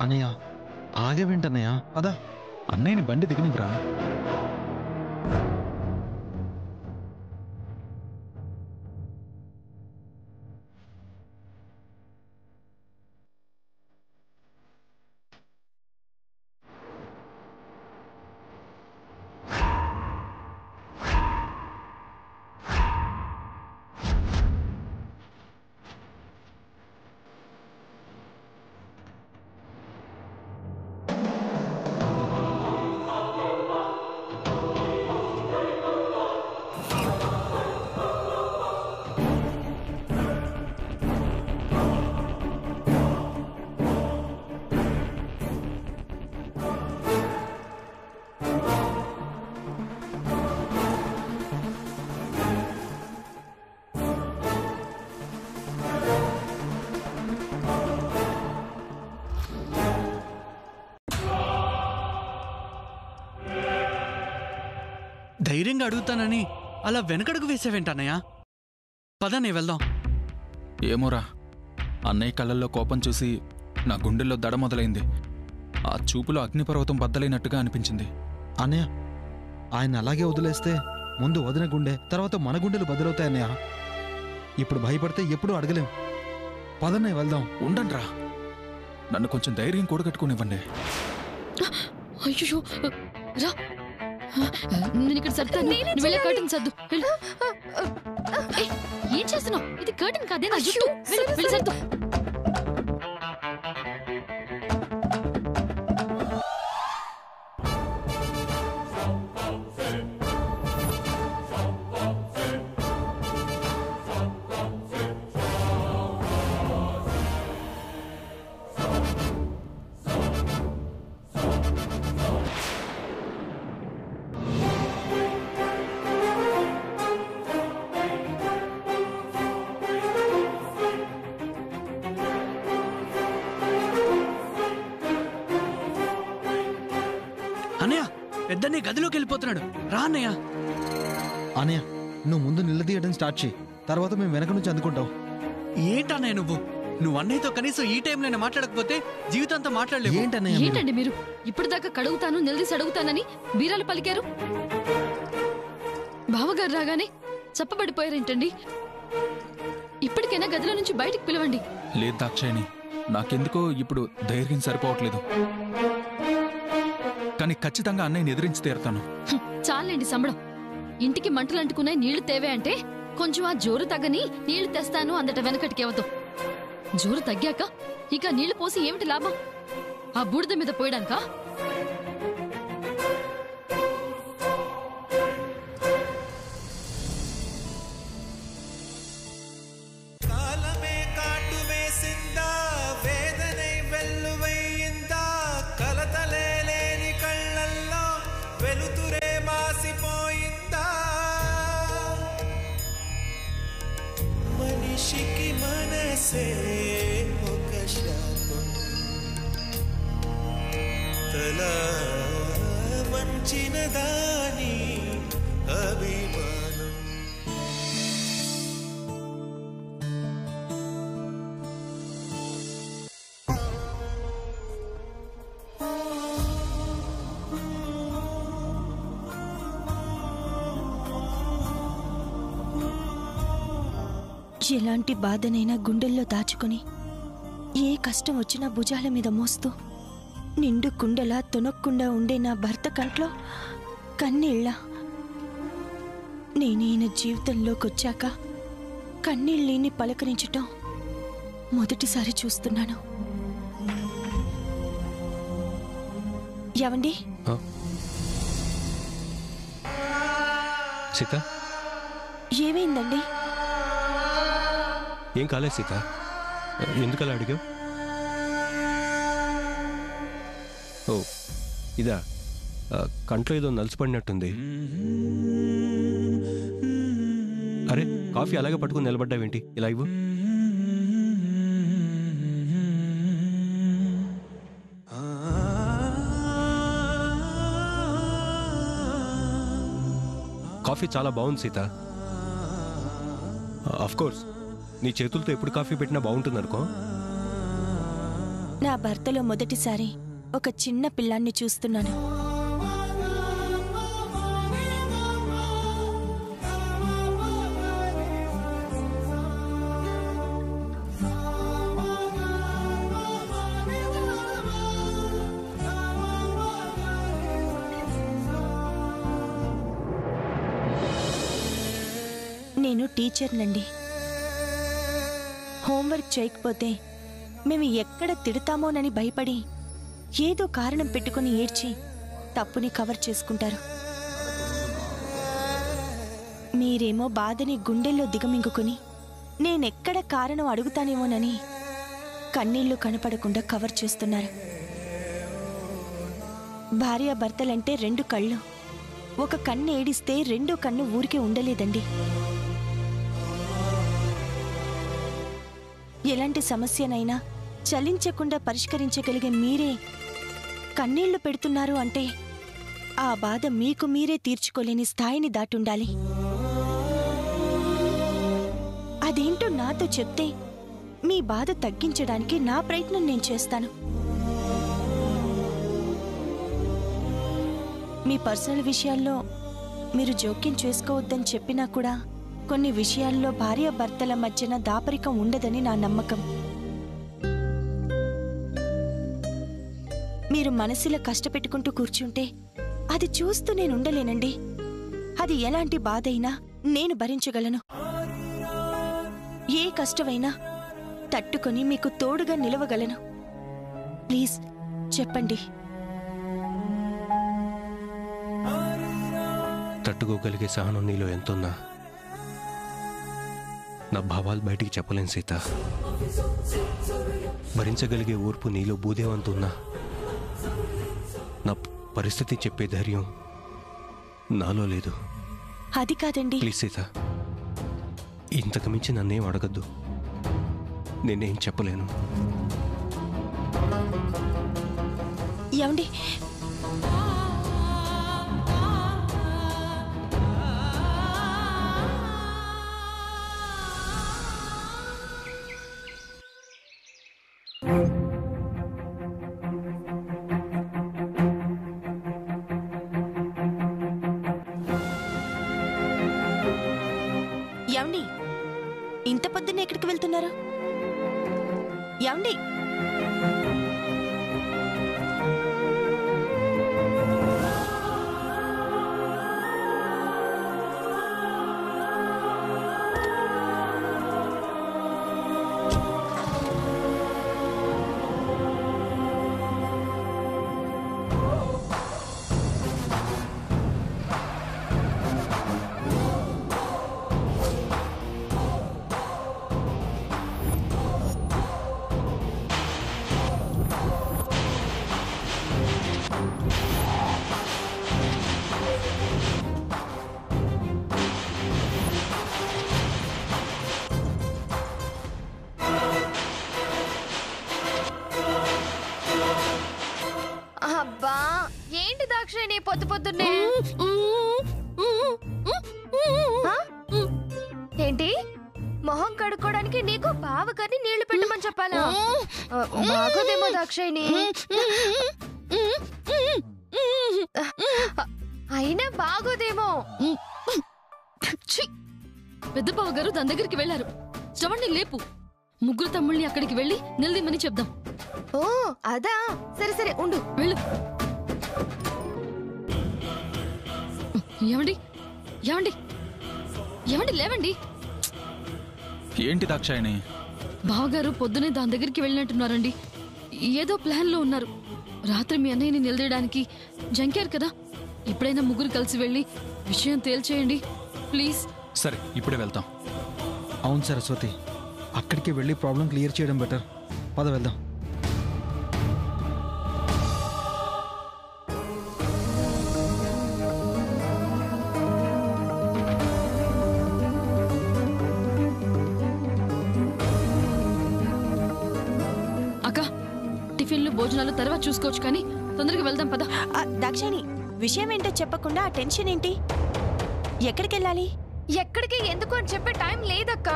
అన్నయ్య ఆగే వెంటన్నయ్య అదా అన్నయ్యని బండి దిగనివ్వరా. ధైర్యంగా అడుగుతానని అలా వెనకడుగు వేసేవేంటన్నయ్య? పదనే వెళ్దాం. ఏమోరా, అన్నయ్య కళ్ళల్లో కోపం చూసి నా గుండెల్లో దడ మొదలైంది. ఆ చూపులో అగ్నిపర్వతం బద్దలైనట్టుగా అనిపించింది. అన్నయ్య ఆయన అలాగే వదిలేస్తే ముందు వదిన గుండె, తర్వాత మన గుండెలు బదులవుతాయన్నయ్య. ఇప్పుడు భయపడితే ఎప్పుడూ అడగలేం. పదన్నయ్య వెళ్దాం. ఉండండ్రా, నన్ను కొంచెం ధైర్యం కూడగట్టుకునివ్వండి. అయ్యో రా, నేను ఇక్కడ సర్తాను. నువ్వు వెళ్ళే కర్టన్ సర్దు. ఏం చేస్తున్నావు? ఇది కర్టన్ కాదే, నా జుట్టు. వెళ్ళి సర్దు. అన్నయ్య పెద్దనే గదిలోకి వెళ్ళిపోతున్నాడు. రా అన్నయ్య. అన్నయ్య నువ్వు ముందు నిలదీయడం స్టార్ట్ చేయి, తర్వాత మేము వెనక నుంచి అందుకుంటాం. ఏంటన్నయ్య నువ్వు అన్నయ్యతో కనీసం ఈ టైంలో మాట్లాడకపోతే జీవితాంతం మాట్లాడలేవు. ఏంటండి మీరు ఇప్పటిదాకా కడుగుతాను నిలదీసి అడుగుతానని బీరాలు పలికారు? బావగారు రాగానే చప్పబడిపోయారేంటండి? ఇప్పటికైనా గదిలో నుంచి బయటికి పిలవండి. లేదు దాక్షాయణి, నాకెందుకో ఇప్పుడు ధైర్యం సరిపోవట్లేదు. కానీ ఖచ్చితంగా అన్నయ్యని ఎదిరించి తీరుతాను. చాలండి సంబడం. ఇంటికి మంటలు అంటుకున్నాయి, నీళ్లు తేవే అంటే కొంచెం ఆ జోరు తగ్గని నీళ్లు తెస్తాను అందట వెనకటికి అవదు. జోరు తగ్గాక ఇక నీళ్లు పోసి ఏమిటి లాభం? ఆ బూడిద మీద పోయడానికా? మనిషికి మనసే ఒక శాపం, తల వంచిన దాని అభిమానం. ఎలాంటి బాధనైనా గుండెల్లో దాచుకుని ఏ కష్టం వచ్చినా భుజాల మీద మోస్తూ నిండు కుండలా తొనక్కుండా ఉండే నా భర్త కంట్లో కన్నీళ్ళ. నేనైన జీవితంలోకొచ్చాక కన్నీళ్ళని పలకరించటం మొదటిసారి చూస్తున్నాను. ఏవండి? సీత, ఏమైందండి? ఏం కాలేదు సీత, ఎందుకలా అడిగావు? ఓ ఇదా, కంట్లో ఏదో నలిసిపడినట్టుంది. అరే కాఫీ అలాగే పట్టుకుని నిలబడ్డావేంటి? ఇలా ఇవ్వు. కాఫీ చాలా బాగుంది సీత. ఆఫ్ కోర్స్ నీ చేతులతో ఎప్పుడు కాఫీ పెట్టినా బాగుంటుంది అనుకో. నా భర్తలో మొదటిసారి ఒక చిన్న పిల్లాన్ని చూస్తున్నాను. నేను టీచర్నండి. హోంవర్క్ చేయకపోతే మేము ఎక్కడ తిడతామోనని భయపడి ఏదో కారణం పెట్టుకుని ఏడ్చి తప్పుని కవర్ చేసుకుంటారు. మీరేమో బాధని గుండెల్లో దిగమింగుకుని నేనెక్కడ కారణం అడుగుతానేమోనని కన్నీళ్లు కనపడకుండా కవర్ చేస్తున్నారు. భార్యాభర్తలంటే రెండు కళ్ళు. ఒక కన్ను ఏడిస్తే రెండో కన్ను ఊరికే ఉండలేదండి. ఎలాంటి సమస్యనైనా చలించకుండా పరిష్కరించగలిగే మీరే కన్నీళ్లు పెడుతున్నారు అంటే ఆ బాధ మీకు మీరే తీర్చుకోలేని స్థాయిని దాటుండాలి. అదేంటో నాతో చెప్తే మీ బాధ తగ్గించడానికి నా ప్రయత్నం నేను చేస్తాను. మీ పర్సనల్ విషయాల్లో మీరు జోక్యం చేసుకోవద్దని చెప్పినా కూడా కొన్ని విషయాల్లో భార్యాభర్తల మధ్యన దాపరికం ఉండదని నా నమ్మకం. మీరు మనసులో కష్టపెట్టుకుంటూ కూర్చుంటే అది చూస్తూ నేనుండలేనండి. అది ఎలాంటి బాధైనా నేను భరించగలను. ఏ కష్టమైనా తట్టుకొని మీకు తోడుగా నిలవగలను. ప్లీజ్ చెప్పండి. తట్టుకోగలిగే సహనం నీలో ఎంతున్నా నా భావాలు బయటికి చెప్పలేను సీత. భరించగలిగే ఓర్పు నీలో భూదేవంతున్నా నా పరిస్థితి చెప్పే ధైర్యం నాలో లేదు. అది కాదండి. ప్లీజ్ సీత, ఇంతకు మించి నన్నేం అడగద్దు. నేనేం చెప్పలేను. ఏమండి, ఏమండి, ఇంత పొద్దున్న ఎక్కడికి వెళ్తున్నారు? ఏమండి, అబ్బా ఏంటి దాక్షాయణి పొద్దు పొద్దున్నే? ఏంటి మొహం కడుక్కోవడానికి నీకు బావగారిని నీళ్లు పెట్టమని చెప్పాలా? బాగోదేమో దాక్షాయణి. అయినా బాగోదేమో. పెద్ద బావ గారు దాని దగ్గరికి వెళ్లారు. శ్రవణ్ణి లేపు. ముగ్గురు తమ్ముళ్ళని అక్కడికి వెళ్ళి నిలదీమని చెప్దాం. ఓ అదా, సరే సరే ఉండు. వెళ్ళు. ఏమండి ఏమండి ఏమండి లేవండి. ఏంటి దాక్షాయణి? బావగారు పొద్దునే దాని దగ్గరికి వెళ్ళినట్టున్నారండి. ఏదో ప్లాన్ లో ఉన్నారు. రాత్రి మీ అన్నయ్యని నిలదీయడానికి జంకారు కదా. ఎప్పుడైనా ముగ్గురు కలిసి వెళ్ళి విషయం తేల్చేయండి ప్లీజ్. సరే ఇప్పుడే వెళ్తాం. అవును సరస్వతి, అక్కడికి వెళ్ళి ప్రాబ్లం క్లియర్ చేయడం బెటర్. పద వెళ్దాం. భోజనాలు తర్వాత చూసుకోవచ్చు, కానీ తొందరగా వెళ్దాం పద. దాక్షాయిని, విషయం ఏంటో చెప్పకుండా ఆ టెన్షన్ ఏంటి? ఎక్కడికెళ్ళాలి? ఎక్కడికి ఎందుకు అని చెప్పే టైం లేదక్క.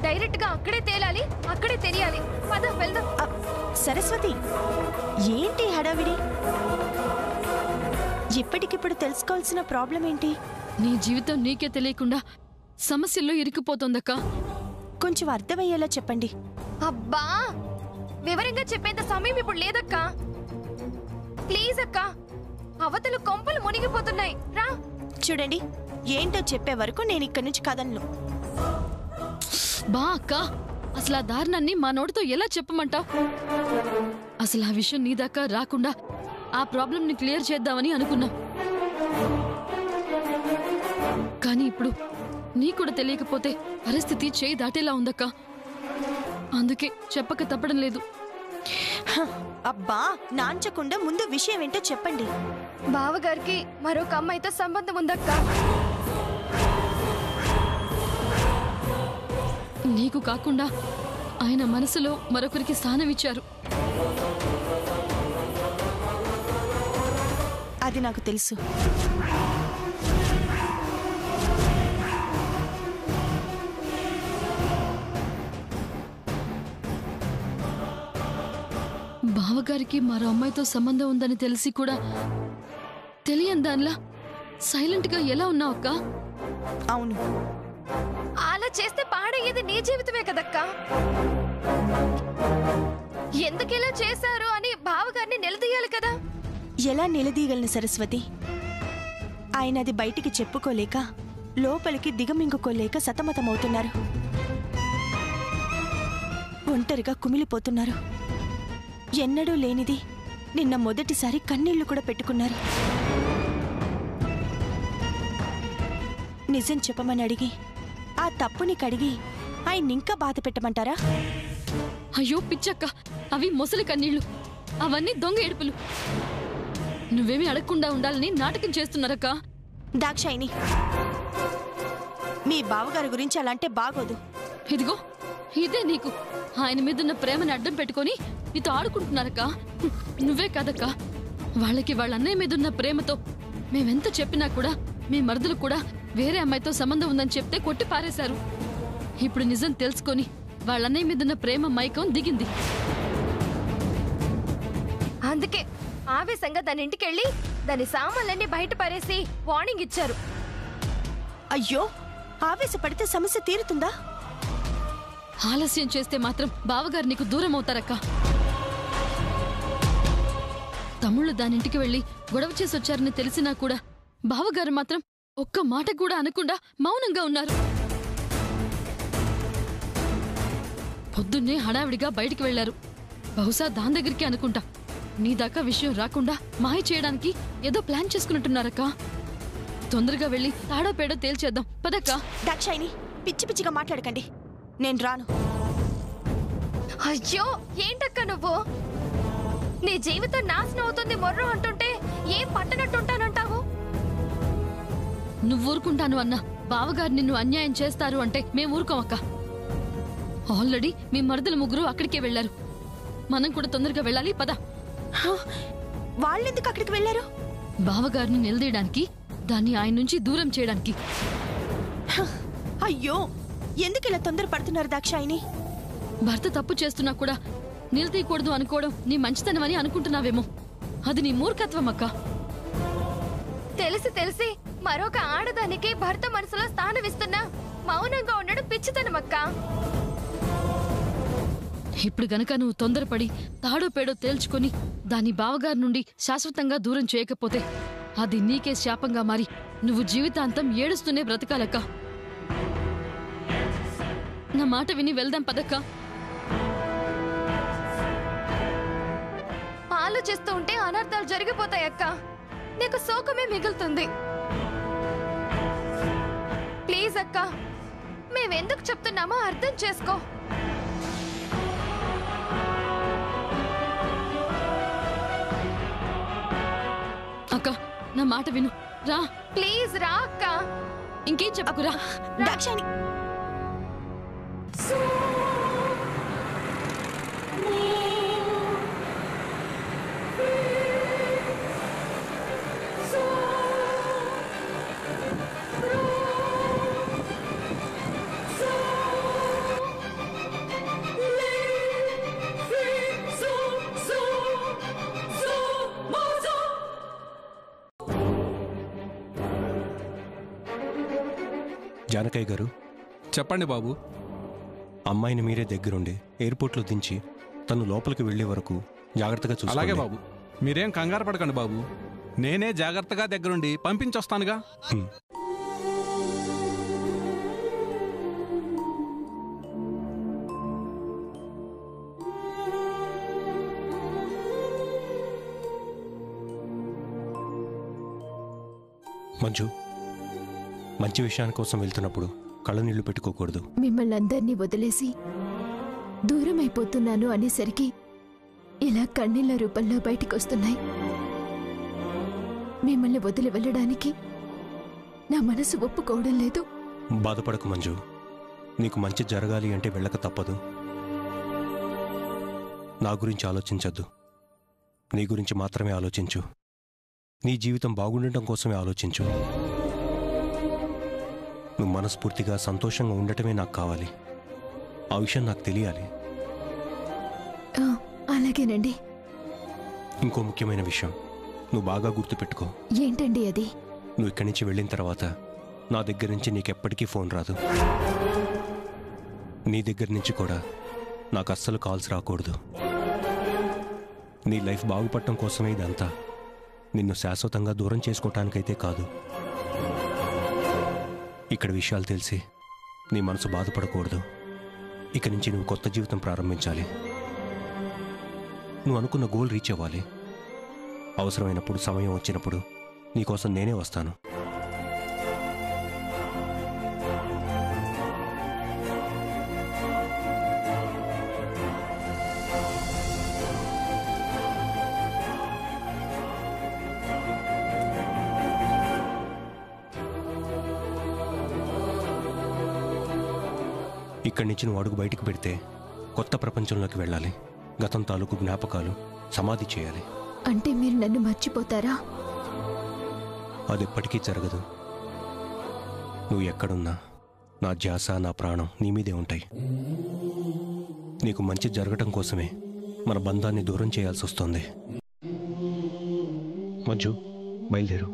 డైరెక్ట్ గా అక్కడే తేలాలి, అక్కడే తెలియాలి. పద వెళ్దాం. సరస్వతి, ఏంటి హడావిడి? ఇప్పటికిప్పుడు తెలుసుకోవాల్సిన ప్రాబ్లం ఏంటి? నీ జీవితం నీకే తెలియకుండా సమస్యల్లో ఇరుక్కుపోతోందక్క. కొంచెం అర్థమయ్యేలా చెప్పండి. అబ్బా, వివరంగా చెప్పేంత సమయం ఇప్పుడు లేదక్క. ప్లీజ్ అక్క, అవతల కొంపలు మునిగిపోతున్నాయి. రా. చూడండి, ఏంటో చెప్పే వరకు నేను ఇక్కడి నుంచి కదలను. బా అక్క, అసలు ఆ దారుణాన్ని మా నోటితో ఎలా చెప్పమంటావు? అసలు ఆ విషయం నీ దాకా రాకుండా ఆ ప్రాబ్లంని క్లియర్ చేద్దామని అనుకున్నాం. కానీ ఇప్పుడు నీ కూడా తెలియకపోతే పరిస్థితి చేయి దాటేలా ఉందక్క. అందుకే చెప్పక తప్పడం లేదు. అబ్బా, నాంచకుండా ముందు విషయం ఏంటో చెప్పండి. బావగారికి మరొక అమ్మాయితో సంబంధం ఉందక్క. నీకు కాకుండా ఆయన మనసులో మరొకరికి స్థానం ఇచ్చారు. అది నాకు తెలుసు. బావగారికి మరో అమ్మాయితో సంబంధం ఉందని తెలిసి కూడా తెలియని దానిలా సైలెంట్ గా ఎలా ఉన్నావు అక్క? అవును, అలా చేస్తే పాడయ్యేది నీ జీవితమే కదక్క. ఎందుకిలా చేశారు అని బావగారిని నిలదీయాలి కదా. ఎలా నిలదీయగలను సరస్వతి? ఆయన అది బయటికి చెప్పుకోలేక, లోపలికి దిగమింగుకోలేక సతమతమవుతున్నారు. ఒంటరిగా కుమిలిపోతున్నారు. ఎన్నడూ లేనిది నిన్న మొదటిసారి కన్నీళ్లు కూడా పెట్టుకున్నారు. నిజం చెప్పమని అడిగి ఆ తప్పుని కడిగి ఆయన్నింకా బాధ పెట్టమంటారా? అయ్యో పిచ్చక్క, అవి మొసలి కన్నీళ్లు, అవన్నీ దొంగ ఏడుపులు. నువ్వేమీ అడగకుండా ఉండాలని నాటకం చేస్తున్నారక్క. దాక్షాయిని, మీ బావగారి గురించి అలా అంటే బాగోదు. ఇదిగో ఇదే నీకు ఆయన మీదున్న ప్రేమని అడ్డం పెట్టుకొని నీతో ఆడుకుంటున్నారక్క. నువ్వే కాదక్క, వాళ్ళకి వాళ్ళ అన్నయ్య మీదున్న ప్రేమతో మేమెంత చెప్పినా కూడా మీ మరుదులు కూడా వేరే అమ్మాయితో సంబంధం ఉందని చెప్తే కొట్టి పారేశారు. ఇప్పుడు నిజం తెలుసుకొని వాళ్ళ అన్నయ్య మీదున్న ప్రేమ మైకం దిగింది. అందుకే ఆవేశంగా దాని ఇంటికెళ్ళి దాని సామాన్లన్నీ బయట పారేసి వార్నింగ్ ఇచ్చారు. అయ్యో, ఆవేశపడితే సమస్య తీరుతుందా? ఆలస్యం చేస్తే మాత్రం బావగారు నీకు దూరం అవుతారక్క. తమ్ముళ్ళు దానింటికి వెళ్లి గొడవ చేసి వచ్చారని తెలిసినా కూడా బావగారు మాత్రం ఒక్క మాట కూడా అనకుండా మౌనంగా ఉన్నారు. పొద్దున్నే హడావిడిగా బయటికి వెళ్లారు. బహుశా దాని దగ్గరికి అనుకుంటా. నీ దాకా విషయం రాకుండా మాయ చేయడానికి ఏదో ప్లాన్ చేసుకున్నట్టున్నారక్క. తొందరగా వెళ్లి తాడో పేడో తేల్చేద్దాం పదక్క. దాక్షాయిని, పిచ్చి పిచ్చిగా మాట్లాడకండి. నేను రాను. అయ్యో, ఏంటక్క నువ్వు? నీ జీవితం నాశనం అవుతుంది మొర్రో అంటుంటే ఏం పట్టనట్టుంటానంటావు? నువ్వు ఊరుకుంటాను అన్నా బావగారు నిన్ను అన్యాయం చేస్తారు అంటే మేము ఊరుకోమక్క. ఆల్రెడీ మీ మరుదులు ముగ్గురు అక్కడికే వెళ్లారు. మనం కూడా తొందరగా వెళ్ళాలి పద. వాళ్ళెందుకు అక్కడికి వెళ్లారు? బావగారిని నిలదీయడానికి, దాన్ని ఆయన నుంచి దూరం చేయడానికి. అయ్యో, ఎందుకు ఇలా తొందర పడుతున్నారు దాక్షాయిని? భర్త తప్పు చేస్తున్నా కూడా నిలదీయకూడదు అనుకోవడం నీ మంచితనమని అనుకుంటున్నావేమో. అది నీ మూర్ఖత్వం అక్క. తెలిసి తెలిసి మరొక ఆడదానికి భర్త మనసులో స్థానం ఇస్తున్నా మౌనంగా ఉండడం పిచ్చితనమక్క. ఇప్పుడు గనక నువ్వు తొందరపడి తాడో పేడో తేల్చుకొని దాని బావగారి నుండి శాశ్వతంగా దూరం చేయకపోతే అది నీకే శాపంగా మారి నువ్వు జీవితాంతం ఏడుస్తూనే బ్రతకాలక్క. నా మాట విని వెళ్దాం పదక్క. ఆలోచిస్తూ ఉంటే అనర్థాలు జరిగిపోతాయక్క. నీకు శోకమే మిగులుతుంది. ప్లీజ్ అక్క, మేమెందుకు చెప్తున్నామో అర్థం చేసుకో. అక్క, నా మాట విను, రా. ప్లీజ్ రా అక్క. ఇంకేం చెప్పకురా. దాక్షాయిని, జానకయ్య గారు, చెప్పండి బాబు. అమ్మాయిని మీరే దగ్గరుండి ఎయిర్పోర్ట్లో దించి తను లోపలికి వెళ్లే వరకు జాగ్రత్తగా చూసుకోండి. అలాగే బాబు, మీరేం కంగారు పడకండి బాబు. నేనే జాగ్రత్తగా దగ్గరుండి పంపించొస్తానుగా. మంజు, మంచి విషయాని కోసం వెళ్తున్నప్పుడు కళ్ళ నీళ్లు పెట్టుకోకూడదు. మిమ్మల్ని అందరినీ వదిలేసి దూరం అయిపోతున్నాను అనేసరికి ఇలా కన్నీళ్ల రూపంలో బయటికొస్తున్నాయి. మిమ్మల్ని వదిలి వెళ్ళడానికి నా మనసు ఒప్పుకోవడం లేదు. బాధపడకు మంజు, నీకు మంచి జరగాలి అంటే వెళ్ళక తప్పదు. నా గురించి ఆలోచించద్దు, నీ గురించి మాత్రమే ఆలోచించు. నీ జీవితం బాగుండటం కోసమే ఆలోచించు. నువ్వు మనస్ఫూర్తిగా సంతోషంగా ఉండటమే నాకు కావాలి. ఆ విషయం నాకు తెలియాలి. అలాగేనండి. ఇంకో ముఖ్యమైన విషయం నువ్వు బాగా గుర్తుపెట్టుకో. ఏంటండి అది? నువ్వు ఇక్కడి నుంచి వెళ్ళిన తర్వాత నా దగ్గర నుంచి నీకెప్పటికీ ఫోన్ రాదు. నీ దగ్గర నుంచి కూడా నాకు అస్సలు కాల్స్ రాకూడదు. నీ లైఫ్ బాగుపడటం కోసమే ఇదంతా. నిన్ను శాశ్వతంగా దూరం చేసుకోవటానికైతే కాదు. ఇక్కడ విషయాలు తెలిసి నీ మనసు బాధపడకూడదు. ఇక నుంచి నువ్వు కొత్త జీవితం ప్రారంభించాలి. నువ్వు అనుకున్న గోల్ రీచ్ అవ్వాలి. అవసరమైనప్పుడు, సమయం వచ్చినప్పుడు నీకోసం నేనే వస్తాను. ఇక్కడి నుంచి నువ్వు అడుగు బయటికి పెడితే కొత్త ప్రపంచంలోకి వెళ్ళాలి. గతం తాలూకు జ్ఞాపకాలు సమాధి చేయాలి. అంటే మీరు నన్ను మర్చిపోతారా? అది ఎప్పటికీ జరగదు. నువ్వు ఎక్కడున్నా నా ధ్యాస, నా ప్రాణం నీ మీదే ఉంటాయి. నీకు మంచి జరగటం కోసమే మన బంధాన్ని దూరం చేయాల్సి వస్తుంది. మంజు, బయలుదేరు.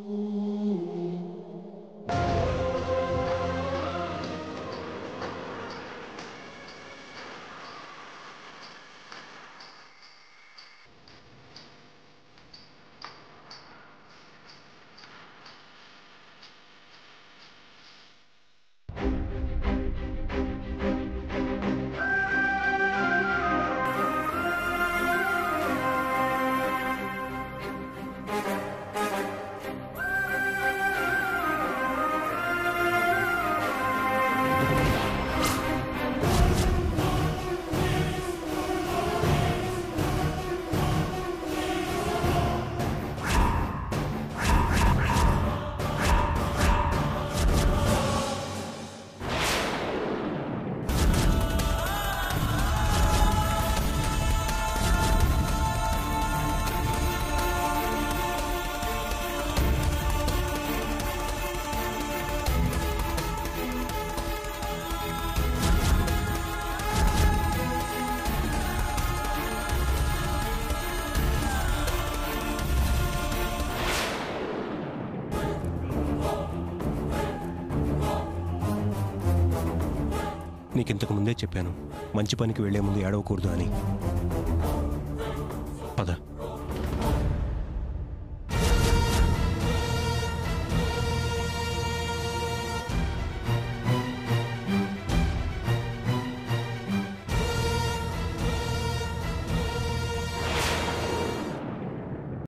నీకింతకు ముందే చెప్పాను, మంచి పనికి వెళ్లే ముందు ఏడవకూడదు అని.